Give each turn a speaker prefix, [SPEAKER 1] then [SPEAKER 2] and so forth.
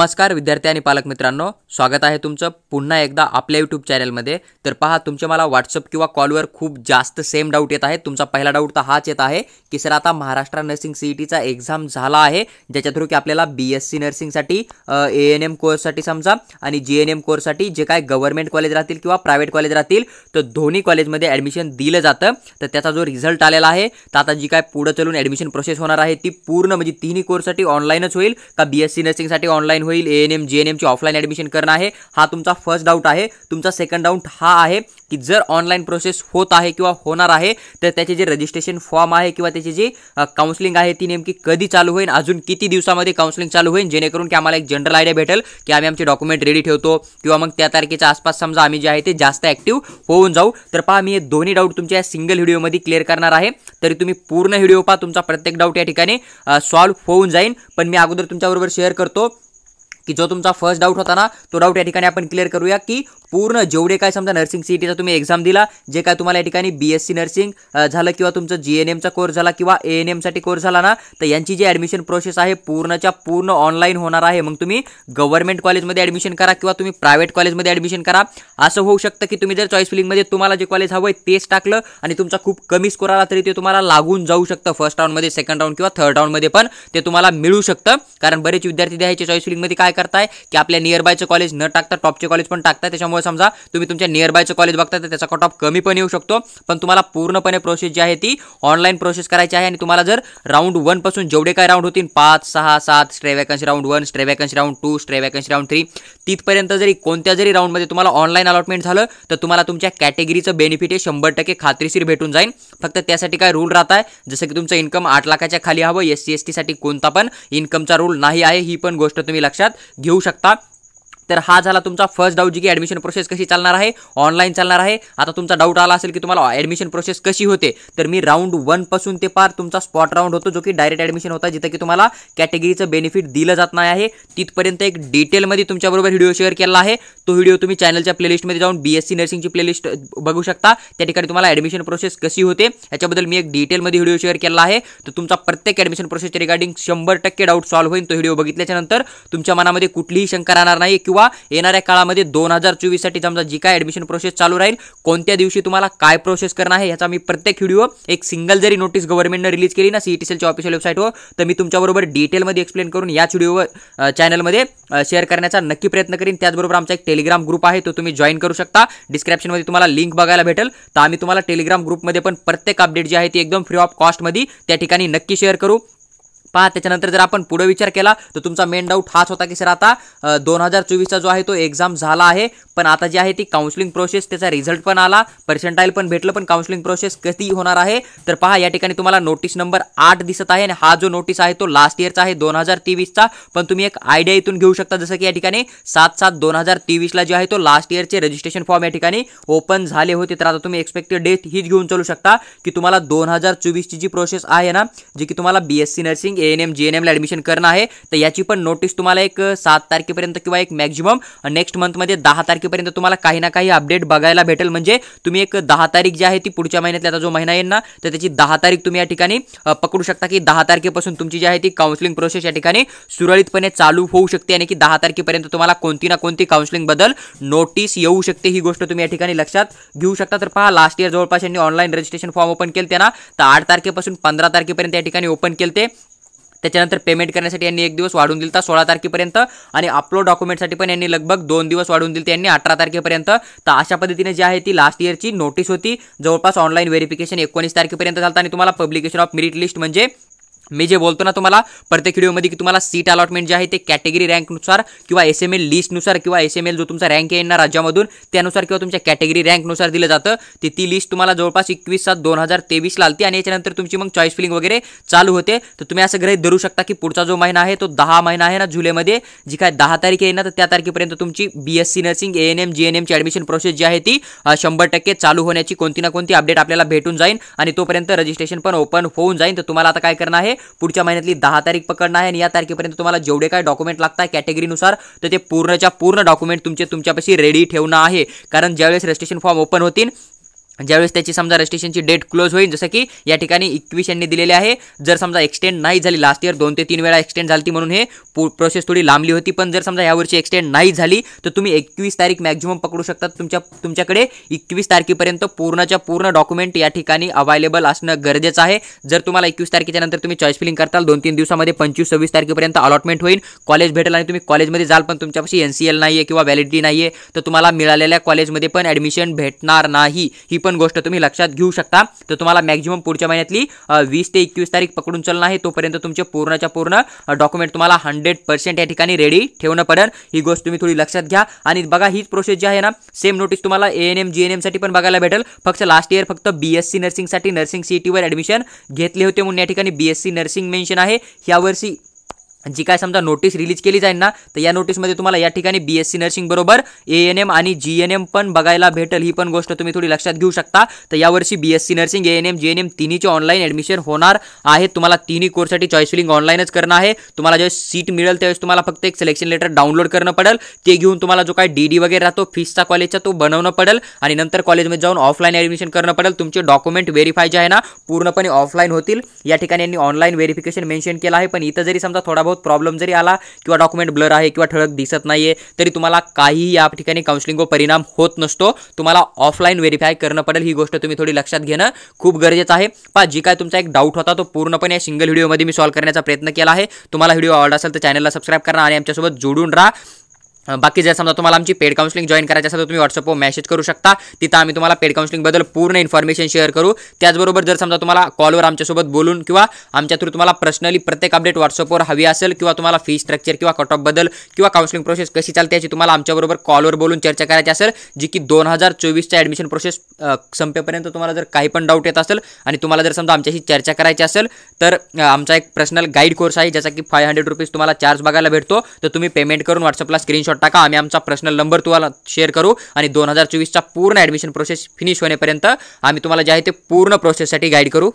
[SPEAKER 1] नमस्कार विद्यार्थी आणि पालक मित्रांनो, स्वागत आहे तुमचं पुन्हा एकदा आपल्या YouTube चॅनलमध्ये। तर पहा, तुमचे मला WhatsApp किंवा कॉलवर खूप जास्त सेम डाऊट येत आहेत। तुमचा पहिला डाऊट तर हाच येत आहे की सर आता महाराष्ट्र नर्सिंग सीईटीचा एग्जाम झाला आहे, ज्याच्या थ्रू की आपल्याला BSc नर्सिंगसाठी ANM कोर्ससाठी समजा आणि GNM कोर्ससाठी जे काय गव्हर्नमेंट कॉलेज राहतील किंवा प्रायव्हेट कॉलेज राहतील तर दोन्ही कॉलेजमध्ये ॲडमिशन दिलं जातं। तर त्याचा जो रिझल्ट आलेला आहे तर आता जी काय पुढे चलून ॲडमिशन प्रोसेस होणार आहे ती पूर्ण म्हणजे तिन्ही कोर्ससाठी ऑनलाईनच होईल का BSc नर्सिंगसाठी ऑनलाईन होईल, ANM GNM ची ऑफलाईन ॲडमिशन करणं आहे, हा तुमचा फर्स्ट डाऊट आहे। तुमचा सेकंड डाऊट हा आहे की जर ऑनलाईन प्रोसेस होत आहे किंवा होणार आहे तर त्याचे जे रजिस्ट्रेशन फॉर्म आहे किंवा त्याची जी काउन्सिलिंग आहे ती नेमकी कधी चालू होईल, अजून किती दिवसामध्ये काउन्सिलिंग चालू होईल, जेणेकरून की आम्हाला एक जनरल आयडिया भेटेल की आम्ही आमचे डॉक्युमेंट रेडी ठेवतो किंवा मग त्या तारखेच्या आसपास समजा आम्ही जे आहे ते जास्त ॲक्टिव्ह होऊन जाऊ। तर पहा, मी हे दोन्ही डाऊट तुमच्या सिंगल व्हिडिओमध्ये क्लिअर करणार आहे, तरी तुम्ही पूर्ण व्हिडिओ पहा, तुमचा प्रत्येक डाऊट या ठिकाणी सॉल्व्ह होऊन जाईल। पण मी अगोदर तुमच्याबरोबर शेअर करतो की जो तुमचा फर्स्ट डाऊट होता ना तो डाऊट या ठिकाणी आपण क्लिअर करूया की पूर्ण जेवढे काय समजा नर्सिंग सीईटीचा तुम्ही एग्जाम दिला, जे काय तुम्हाला या ठिकाणी BSc नर्सिंग झालं किंवा तुमचं GNMचा कोर्स झाला किंवा ANM साठी कोर्स झाला ना, तर यांची जी ॲडमिशन प्रोसेस आहे पूर्णच्या पूर्ण ऑनलाईन होणार आहे। मग तुम्ही गव्हर्नमेंट कॉलेजमध्ये ॲडमिशन करा किंवा तुम्ही प्रायव्हेट कॉलेजमध्ये ॲडमिशन करा। असं होऊ शकतं की तुम्ही जर चॉईस फिलिंगमध्ये तुम्हाला जे कॉलेज हवं आहे तेच टाकलं आणि तुमचा खूप कमी स्कोर आला तरी ते तुम्हाला लागून जाऊ शकतं फर्स्ट राऊंडमध्ये, सेकंड राऊंड किंवा थर्ड राऊंडमध्ये पण ते तुम्हाला मिळू शकतं। कारण बरेच विद्यार्थी द्यायचे चॉईस फिलिंगमध्ये काय करताय की आपल्या नियरबायचं कॉलेज न टाकता टॉपचे कॉलेज पण टाकतात। त्याच्यामुळे समजा तुम्ही तुमच्या नियरबायचं कॉलेज बघता तर त्याचा कट ऑफ कमी पण येऊ शकतो, पण तुम्हाला पूर्णपणे प्रोसेस जी आहे ती ऑनलाईन प्रोसेस करायची आहे। आणि तुम्हाला जर राऊंड 1 पासून जेवढे काय राऊंड होतील 5, 6, 7 stray vacancy round 1, stray vacancy round 2, stray vacancy round 3 तिथपर्यंत जरी कोणत्या जरी राऊंडमध्ये तुम्हाला ऑनलाईन अलॉटमेंट झालं तर तुम्हाला तुमच्या कॅटेगरीचं बेनिफिट हे 100% खात्रीशीर भेटून जाईल। फक्त त्यासाठी काय रूल राहत आहे, जसं की तुमचं इन्कम 8 लाखाच्या खाली हवं, SC ST साठी कोणता पण इन्कमचा रूल नाही आहे, ही पण गोष्ट तुम्ही लक्षात घेऊ शकता। तर हा झाला तुमचा फर्स्ट डाऊट, जी की ॲडमिशन प्रोसेस कशी चालणार आहे, ऑनलाईन चालणार आहे। आता तुमचा डाऊट आला असेल की तुम्हाला ॲडमिशन प्रोसेस कशी होते, तर मी राऊंड 1 पासून ते पार तुमचा स्पॉट राऊंड होतो जो की डायरेक्ट ॲडमिशन होता, जिथे की तुम्हाला कॅटेगरीचं बेनिफिट दिलं जात नाही आहे, तिथपर्यंत एक डिटेलमध्ये तुमच्याबरोबर व्हिडिओ शेअर केला आहे। तो व्हिडिओ तुम्ही चॅनलच्या प्लेलिस्टमध्ये जाऊन BSc नर्सिंगची प्लेलिस्ट बघू शकता, त्या ठिकाणी तुम्हाला ॲडमिशन प्रोसेस कशी होते याच्याबद्दल मी एक डिटेलमध्ये व्हिडिओ शेअर केला आहे। तर तुमचा प्रत्येक ॲडमिशन प्रोसेसच्या रिगार्डिंग 100% डाऊट सॉल्व्ह होईल। तो व्हिडिओ बघितल्याच्या नंतर तुमच्या मनामध्ये कुठलीही शंका राहणार नाही किंवा येणाऱ्या काळामध्ये 2024 साठी समजा जी काय ॲडमिशन प्रोसेस चालू राहील, कोणत्या दिवशी तुम्हाला काय प्रोसेस करणं आहे याचा मी प्रत्येक व्हिडिओ एक सिंगल जरी नोटीस गव्हर्नमेंटने रिलीज केली ना CET सेलच्या ऑफिशियल वेबसाईटवर, तर मी तुमच्याबरोबर डिटेलमध्ये एक्सप्लेन करून याच व्हिडिओ चॅनलमध्ये शेअर करण्याचा नक्की प्रयत्न करीन। त्याचबरोबर आमचा एक टेलिग्राम ग्रुप आहे, तो तुम्ही जॉईन करू शकता, डिस्क्रिप्शनमध्ये तुम्हाला लिंक बघायला भेटेल। तर आम्ही तुम्हाला टेलिग्राम ग्रुपमध्ये पण प्रत्येक अपडेट जी आहे ती एकदम फ्री ऑफ कॉस्टमध्ये त्या ठिकाणी नक्की शेअर करू। पहा, त्याच्यानंतर जर आपण पुढे विचार केला तर तुमचा मेन डाऊट हाच होता की सर आता 2024चा जो आहे तो एग्जाम झाला आहे, पण आता जी आहे ती काउन्सिलिंग प्रोसेस, त्याचा रिझल्ट पण आला, पर्सेंटाईल पण भेटलं, पण काउन्सिलिंग प्रोसेस कधी होणार आहे। तर पहा, या ठिकाणी तुम्हाला नोटीस नंबर 8 दिसत आहे आणि हा जो नोटीस आहे तो लास्ट इयरचा आहे 2023चा, पण तुम्ही एक आयडिया इथून घेऊ शकता, जसं की या ठिकाणी 7/7/2023ला जे आहे तो लास्ट इयरचे रजिस्ट्रेशन फॉर्म या ठिकाणी ओपन झाले होते। तर आता तुम्ही एक्सपेक्टेड डेट हीच घेऊन चालू शकता की तुम्हाला 2024ची जी प्रोसेस आहे ना, जी की तुम्हाला BSc नर्सिंग ANM GNM ला ॲडमिशन करणं आहे, तर याची पण नोटीस तुम्हाला एक 7 तारखेपर्यंत किंवा एक मॅक्झिमम नेक्स्ट मंथमध्ये 10 तारखेपर्यंत तुम्हाला काही ना काही अपडेट बघायला भेटेल। म्हणजे तुम्ही एक 10 तारीख जी आहे ती पुढच्या महिन्यातला आता जो महिना येईल ना, तर त्याची 10 तारीख तुम्ही या ठिकाणी पकडू शकता की 10 तारखेपासून तुमची जी आहे ती काउन्सिलिंग प्रोसेस या ठिकाणी सुरळीतपणे चालू होऊ शकते आणि की 10 तारखेपर्यंत तुम्हाला कोणती ना कोणती काउन्सिलिंग बद्दल नोटीस येऊ शकते, ही गोष्ट तुम्ही या ठिकाणी लक्षात घेऊ शकता। तर पहा, लास्ट इयर जवळपास यांनी ऑनलाईन रजिस्ट्रेशन फॉर्म ओपन केलते ना, तर 8 तारखेपासून 15 तारखेपर्यंत या ठिकाणी ओपन केलते। त्याच्यानंतर पेमेंट करण्यासाठी यांनी 1 दिवस वाढवून दिलता 16 तारखेपर्यंत आणि अपलोड डॉक्युमेंटसाठी पण यांनी लगभग 2 दिवस वाढवून दिलते यांनी 18 तारखेपर्यंत। तर अशा पद्धतीने जी आहे ती लास्ट इयरची नोटीस होती, जवळपास ऑनलाईन व्हेरिफिकेशन 19 तारखेपर्यंत झालं आणि तुम्हाला पब्लिकेशन ऑफ मेरिट लिस्ट, म्हणजे मी जे बोलतो ना तुम्हाला प्रत्येक व्हिडिओमध्ये की तुम्हाला सीट अलॉटमेंट जे आहे ते कॅटेगरी रँकनुसार किंवा SML लिस्टनुसार किंवा SML जो तुमचा रँक येईल ना राज्यामधून त्यानुसार किंवा तुमच्या कॅटेगरी रँकनुसार दिलं जातं, ती लिस्ट तुम्हाला जवळपास 21/7/2023ला आलती आणि याच्यानंतर तुमची मग चॉईस फिलिंग वगैरे चालू होते। तर तुम्ही असं गृहीत धरू शकता की पुढचा जो महिना आहे तो 10 महिना आहे ना, जुलैमध्ये जी काय 10 तारीख येईल ना, तर त्या तारखेपर्यंत तुमची BSc नर्सिंग ANM GNM ची ॲडमिशन प्रोसेस जी आहे ती 100% चालू होण्याची कोणती ना कोणती अपडेट आपल्याला भेटून जाईल आणि तोपर्यंत रजिस्ट्रेशन पण ओपन होऊन जाईल। तर तुम्हाला आता काय करणं आहे, पुढच्या महिन्यातली 10 तारीख पकडणं आहे आणि या तारखेपर्यंत तुम्हाला जेवढे काय डॉक्युमेंट लागतात कॅटेगरीनुसार तर ते पूर्णच्या पूर्ण डॉक्युमेंट तुमच्यापाशी रेडी ठेवणं आहे। कारण ज्यावेळेस रजिस्ट्रेशन फॉर्म ओपन होतील ज्यावेळेस त्याची समजा रजिस्ट्रेशनची डेट क्लोज होईल, जसं की या ठिकाणी 21 यांनी दिलेले आहे. जर समजा एक्सटेंड नाही झाली, लास्ट इयर 2 ते 3 वेळा एक्सटेंड झाली म्हणून हे प्रोसेस थोडी लांबली होती, पण जर समजा यावर्षी एक्सटेंड नाही झाली तर तुम्ही 21 तारीख मॅक्झिमम पकडू शकता. तुमच्याकडे 21 तारखेपर्यंत पूर्णच्या पूर्ण डॉक्युमेंट या ठिकाणी अवेलेबल असणं गरजेचं आहे. जर तुम्हाला 21 तारखेच्या नंतर तुम्ही चॉईस फिलिंग करताल, 2-3 दिवसामध्ये 25-26 तारखेपर्यंत अलॉटमेंट होईल, कॉलेज भेटेल आणि तुम्ही कॉलेजमध्ये जाल, पण तुमच्यापाशी NCL नाही आहे किंवा व्हॅलिडिटी नाही आहे, तर तुम्हाला मिळालेल्या कॉलेजमध्ये पण ॲडमिशन भेटणार नाही. ही पण गोष्ट तुम्ही लक्षात घेऊ शकता. तर तुम्हाला मॅक्झिमम पुढच्या महिन्यातली 20 ते 21 तारीख पकडून चालणं आहे. तोपर्यंत तुमचे पूर्णच्या पूर्ण डॉक्युमेंट तुम्हाला 100% या ठिकाणी रेडी ठेवणं पडेल. ही गोष्ट तुम्ही थोडी लक्षात घ्या. आणि बघा, हीच प्रोसेस जी आहे ना, सेम नोटीस तुम्हाला ANM GNM साठी पण बघायला भेटेल. फक्त लास्ट इयर फक्त BSc नर्सिंगसाठी नर्सिंग CET वर ॲडमिशन घेतले होते म्हणून या ठिकाणी BSc नर्सिंग मेन्शन आहे. यावर्षी जी काय समजा नोटीस रिलीज केली जाईल ना, तर या नोटीसमध्ये तुम्हाला या ठिकाणी BSc नर्सिंग बरोबर ANM आणि GNM पण बघायला भेटेल. ही पण गोष्ट तुम्ही थोडी लक्षात घेऊ शकता. तर यावर्षी BSc नर्सिंग, ANM GNM तिन्हीचे ऑनलाईन ॲडमिशन होणार आहे. तुम्हाला तिन्ही कोर्ससाठी चॉईस फिलिंग ऑनलाईनच करणं आहे. तुम्हाला जेव्हा सीट मिळेल त्यावेळेस तुम्हाला फक्त एक सिलेक्शन लेटर डाउनलोड करणं पडेल. ते घेऊन तुम्हाला जो काय DD वगैरे राहतो फीसचा कॉलेजचा तो बनवणं पडेल आणि नंतर कॉलेजमध्ये जाऊन ऑफलाईन ॲडमिशन करणं पडेल. तुमचे डॉक्युमेंट व्हेरीफाय जे आहे ना, पूर्णपणे ऑफलाईन होतील. या ठिकाणी यांनी ऑनलाईन व्हेरिफिकेशन मेन्शन केलं आहे, पण इथं जरी समजा थोडा बहुत प्रॉब्लेम जरी आला किंवा डॉक्युमेंट ब्लर आहे किंवा ठळक दिसत नाहीये, तरी तुम्हाला काही या ठिकाणी काउन्सिलिंगवर परिणाम होत नसतो. तुम्हाला ऑफलाईन व्हेरीफाय करणं पडेल. ही गोष्ट तुम्ही थोडी लक्षात घेणं खूप गरजेचं आहे. पहा, जी काय तुमचा एक डाऊट होता तो पूर्णपणे सिंगल व्हिडिओमध्ये मी सॉल्व्ह करण्याचा प्रयत्न केला आहे. तुम्हाला व्हिडिओ आवडला असेल तर चॅनलला सबस्क्राईब करा आणि आमच्यासोबत जोडून राहा. बाकी जर समजा तुम्हाला आमची पेड काउन्सिलिंग जॉईन करायची असेल तर तुम्ही व्हॉट्सअपवर मेसेज करू शकता. तिथं आम्ही तुम्हाला पेड काउन्सिलिंगबद्दल पूर्ण इन्फॉर्मेशन शेअर करू. त्याचबरोबर जर समजा तुम्हाला कॉलवर आमच्यासोबत बोलून किंवा आमच्या थ्रू तुम्हाला पर्सनली प्रत्येक अपडेट व्हॉट्सअपवर हवी असेल किंवा तुम्हाला फी स्ट्रक्चर किंवा कट ऑफ बद्दल किंवा काउन्सिलिंग प्रोसेस कशी चालते याची तुम्हाला आमच्याबरोबर कॉलवर बोलून चर्चा करायची असेल, जी की 2024च्या ॲडमिशन प्रोसेस संपेपर्यंत तुम्हाला जर काही पण डाऊट येत असेल आणि तुम्हाला जर समजा आमच्याशी चर्चा करायची असेल तर आमचा एक पर्सनल गाईड कोर्स आहे ज्याचा की 500 रुपीज तुम्हाला चार्ज बघायला भेटतो. तर तुम्ही पेमेंट करून व्हॉट्सअपला स्क्रीनशॉट टाका, आम्ही आमचा पर्सनल नंबर तुम्हाला शेअर करू आणि 2024चा पूर्ण ॲडमिशन प्रोसेस फिनिश होण्यापर्यंत आम्ही तुम्हाला जे आहे ते पूर्ण प्रोसेससाठी गाईड करू.